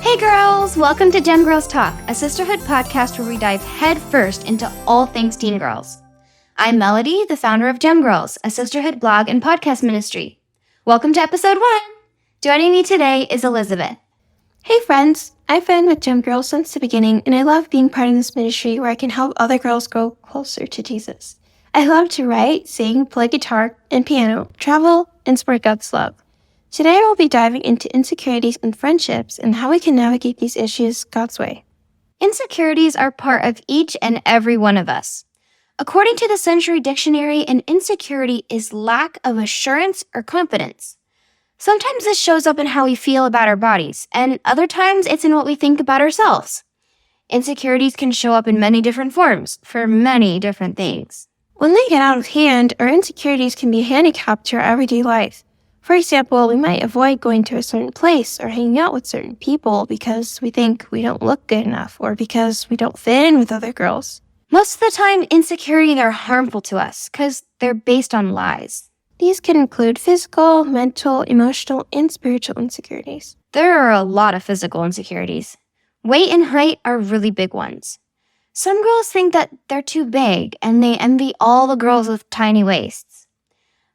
Hey girls! Welcome to Gem Girls Talk, a sisterhood podcast where we dive headfirst into all things teen girls. I'm Melody, the founder of Gem Girls, a sisterhood blog and podcast ministry. Welcome to episode 1! Joining me today is Elizabeth. Hey friends! I've been with Gem Girls since the beginning, and I love being part of this ministry where I can help other girls grow closer to Jesus. I love to write, sing, play guitar and piano, travel, and spread God's love. Today I will be diving into insecurities and friendships and how we can navigate these issues God's way. Insecurities are part of each and every one of us. According to the Century Dictionary, an insecurity is lack of assurance or confidence. Sometimes this shows up in how we feel about our bodies, and other times it's in what we think about ourselves. Insecurities can show up in many different forms, for many different things. When they get out of hand, our insecurities can be a handicap to our everyday life. For example, we might avoid going to a certain place or hanging out with certain people because we think we don't look good enough or because we don't fit in with other girls. Most of the time, insecurities are harmful to us because they're based on lies. These can include physical, mental, emotional, and spiritual insecurities. There are a lot of physical insecurities. Weight and height are really big ones. Some girls think that they're too big and they envy all the girls with tiny waists.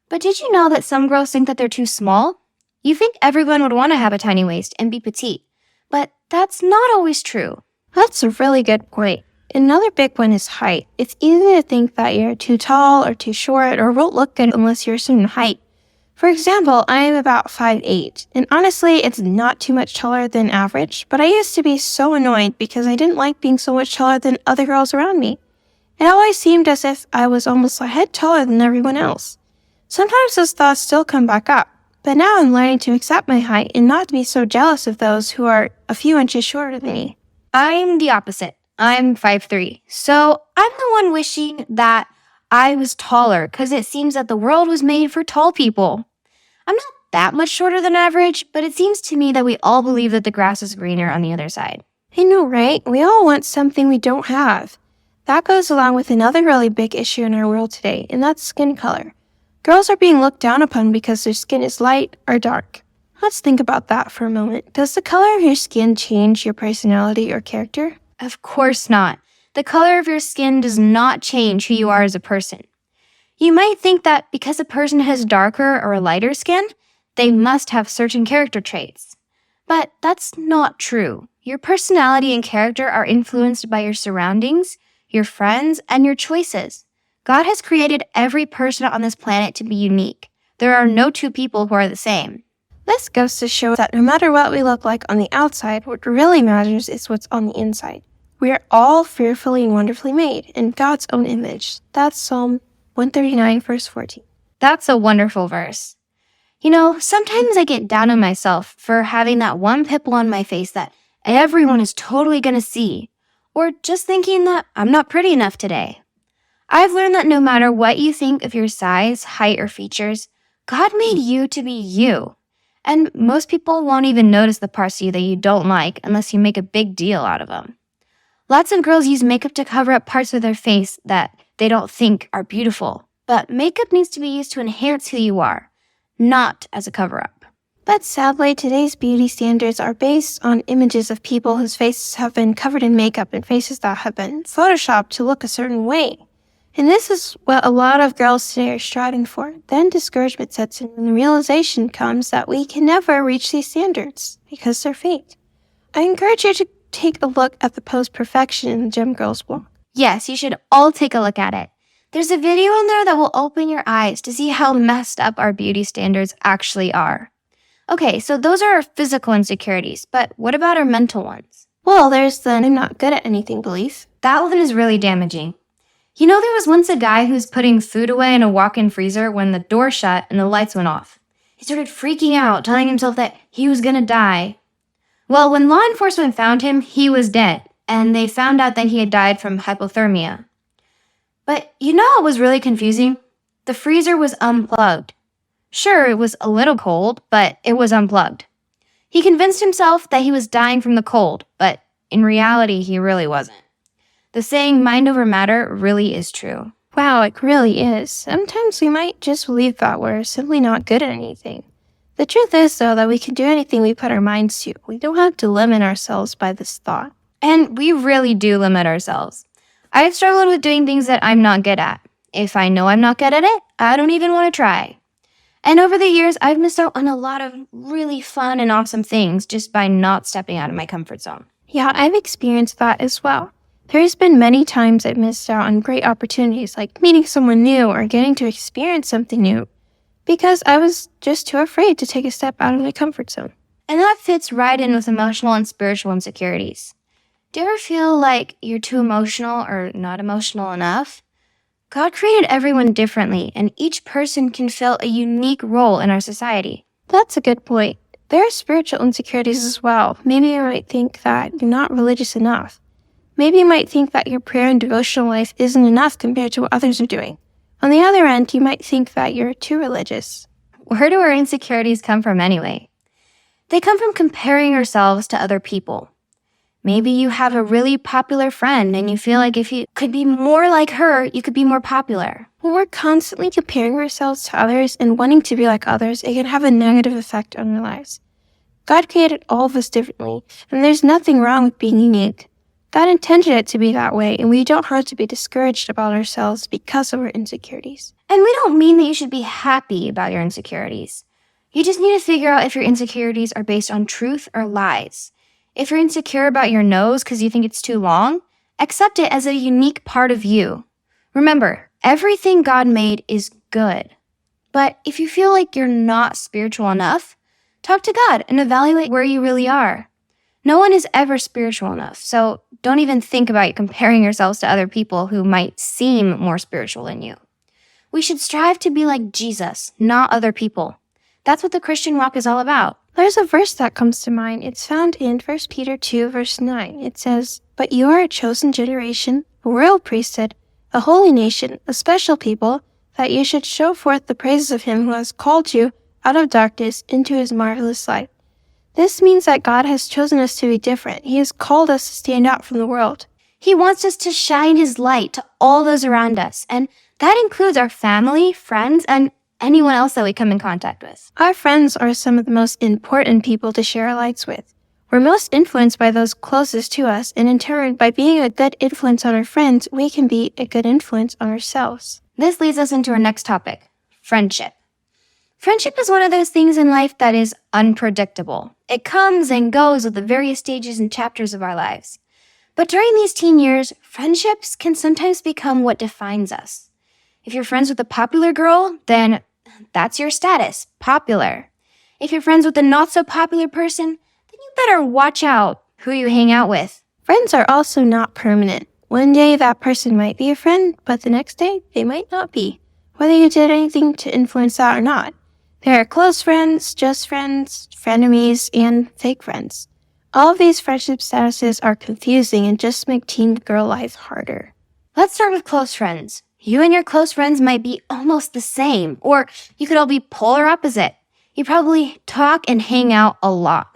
But did you know that some girls think that they're too small? You think everyone would want to have a tiny waist and be petite, but that's not always true. That's a really good point. Another big one is height. It's easy to think that you're too tall or too short or won't look good unless you're a certain height. For example, I am about 5'8", and honestly, it's not too much taller than average, but I used to be so annoyed because I didn't like being so much taller than other girls around me. It always seemed as if I was almost a head taller than everyone else. Sometimes those thoughts still come back up, but now I'm learning to accept my height and not to be so jealous of those who are a few inches shorter than me. I'm the opposite. I'm 5'3", so I'm the one wishing that I was taller because it seems that the world was made for tall people. I'm not that much shorter than average, but it seems to me that we all believe that the grass is greener on the other side. I know, right? We all want something we don't have. That goes along with another really big issue in our world today, and that's skin color. Girls are being looked down upon because their skin is light or dark. Let's think about that for a moment. Does the color of your skin change your personality or character? Of course not. The color of your skin does not change who you are as a person. You might think that because a person has darker or a lighter skin, they must have certain character traits. But that's not true. Your personality and character are influenced by your surroundings, your friends, and your choices. God has created every person on this planet to be unique. There are no two people who are the same. This goes to show that no matter what we look like on the outside, what really matters is what's on the inside. We are all fearfully and wonderfully made in God's own image. That's Psalm 139, verse 14. That's a wonderful verse. You know, sometimes I get down on myself for having that one pimple on my face that everyone is totally going to see, or just thinking that I'm not pretty enough today. I've learned that no matter what you think of your size, height, or features, God made you to be you. And most people won't even notice the parts of you that you don't like unless you make a big deal out of them. Lots of girls use makeup to cover up parts of their face that they don't think are beautiful. But makeup needs to be used to enhance who you are, not as a cover-up. But sadly, today's beauty standards are based on images of people whose faces have been covered in makeup and faces that have been photoshopped to look a certain way. And this is what a lot of girls today are striving for. Then discouragement sets in when the realization comes that we can never reach these standards because they're fake. I encourage you to take a look at the post-perfection in the Gem Girls blog. Yes, you should all take a look at it. There's a video in there that will open your eyes to see how messed up our beauty standards actually are. Okay, so those are our physical insecurities, but what about our mental ones? Well, there's the I'm not good at anything belief. That one is really damaging. You know, there was once a guy who was putting food away in a walk-in freezer when the door shut and the lights went off. He started freaking out, telling himself that he was gonna die. Well, when law enforcement found him, he was dead, and they found out that he had died from hypothermia. But you know what was really confusing? The freezer was unplugged. Sure, it was a little cold, but it was unplugged. He convinced himself that he was dying from the cold, but in reality, he really wasn't. The saying, mind over matter, really is true. Wow, it really is. Sometimes we might just believe that we're simply not good at anything. The truth is, though, that we can do anything we put our minds to. We don't have to limit ourselves by this thought. And we really do limit ourselves. I've struggled with doing things that I'm not good at. If I know I'm not good at it, I don't even want to try. And over the years, I've missed out on a lot of really fun and awesome things just by not stepping out of my comfort zone. Yeah, I've experienced that as well. There's been many times I've missed out on great opportunities like meeting someone new or getting to experience something new because I was just too afraid to take a step out of my comfort zone. And that fits right in with emotional and spiritual insecurities. Do you ever feel like you're too emotional or not emotional enough? God created everyone differently, and each person can fill a unique role in our society. That's a good point. There are spiritual insecurities as well. Maybe you might think that you're not religious enough. Maybe you might think that your prayer and devotional life isn't enough compared to what others are doing. On the other end, you might think that you're too religious. Where do our insecurities come from anyway? They come from comparing ourselves to other people. Maybe you have a really popular friend and you feel like if you could be more like her, you could be more popular. When we're constantly comparing ourselves to others and wanting to be like others, it can have a negative effect on our lives. God created all of us differently, and there's nothing wrong with being unique. God intended it to be that way, and we don't have to be discouraged about ourselves because of our insecurities. And we don't mean that you should be happy about your insecurities. You just need to figure out if your insecurities are based on truth or lies. If you're insecure about your nose because you think it's too long, accept it as a unique part of you. Remember, everything God made is good. But if you feel like you're not spiritual enough, talk to God and evaluate where you really are. No one is ever spiritual enough, so don't even think about comparing yourselves to other people who might seem more spiritual than you. We should strive to be like Jesus, not other people. That's what the Christian walk is all about. There's a verse that comes to mind. It's found in 1 Peter 2, verse 9. It says, "But you are a chosen generation, a royal priesthood, a holy nation, a special people, that you should show forth the praises of him who has called you out of darkness into his marvelous light." This means that God has chosen us to be different. He has called us to stand out from the world. He wants us to shine his light to all those around us, and that includes our family, friends, and anyone else that we come in contact with. Our friends are some of the most important people to share our lights with. We're most influenced by those closest to us, and in turn, by being a good influence on our friends, we can be a good influence on ourselves. This leads us into our next topic, friendship. Friendship is one of those things in life that is unpredictable. It comes and goes with the various stages and chapters of our lives. But during these teen years, friendships can sometimes become what defines us. If you're friends with a popular girl, then that's your status, popular. If you're friends with a not-so-popular person, then you better watch out who you hang out with. Friends are also not permanent. One day that person might be a friend, but the next day they might not be, whether you did anything to influence that or not. There are close friends, just friends, frenemies, and fake friends. All of these friendship statuses are confusing and just make teen girl life harder. Let's start with close friends. You and your close friends might be almost the same, or you could all be polar opposite. You probably talk and hang out a lot.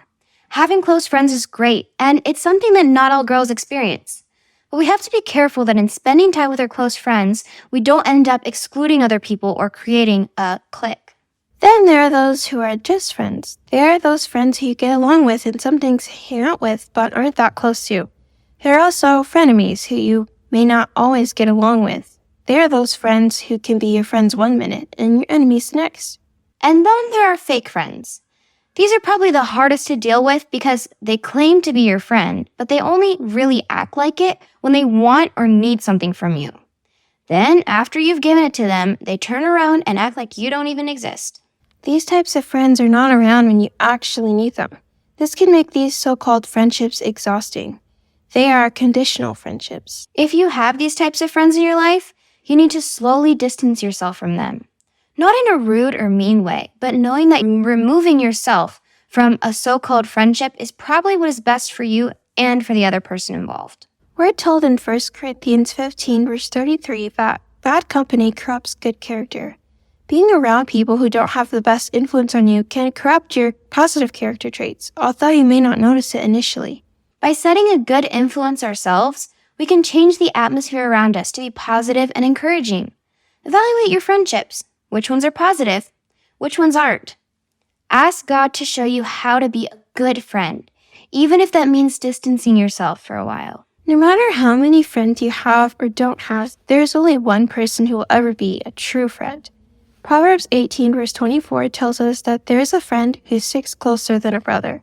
Having close friends is great, and it's something that not all girls experience. But we have to be careful that in spending time with our close friends, we don't end up excluding other people or creating a clique. Then there are those who are just friends. They are those friends who you get along with and sometimes hang out with, but aren't that close to. There are also frenemies who you may not always get along with. They are those friends who can be your friends one minute and your enemies the next. And then there are fake friends. These are probably the hardest to deal with because they claim to be your friend, but they only really act like it when they want or need something from you. Then, after you've given it to them, they turn around and act like you don't even exist. These types of friends are not around when you actually need them. This can make these so-called friendships exhausting. They are conditional friendships. If you have these types of friends in your life, you need to slowly distance yourself from them. Not in a rude or mean way, but knowing that removing yourself from a so-called friendship is probably what is best for you and for the other person involved. We're told in 1 Corinthians 15, verse 33, that bad company corrupts good character. Being around people who don't have the best influence on you can corrupt your positive character traits, although you may not notice it initially. By setting a good influence ourselves, we can change the atmosphere around us to be positive and encouraging. Evaluate your friendships. Which ones are positive? Which ones aren't? Ask God to show you how to be a good friend, even if that means distancing yourself for a while. No matter how many friends you have or don't have, there is only one person who will ever be a true friend. Proverbs 18 verse 24 tells us that there is a friend who sticks closer than a brother,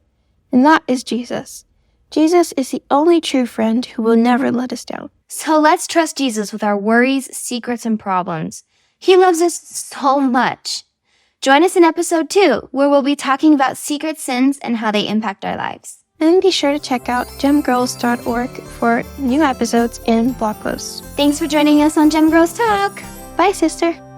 and that is Jesus. Jesus is the only true friend who will never let us down. So let's trust Jesus with our worries, secrets, and problems. He loves us so much. Join us in episode 2, where we'll be talking about secret sins and how they impact our lives. And be sure to check out gemgirls.org for new episodes and blog posts. Thanks for joining us on Gem Girls Talk. Bye, sister.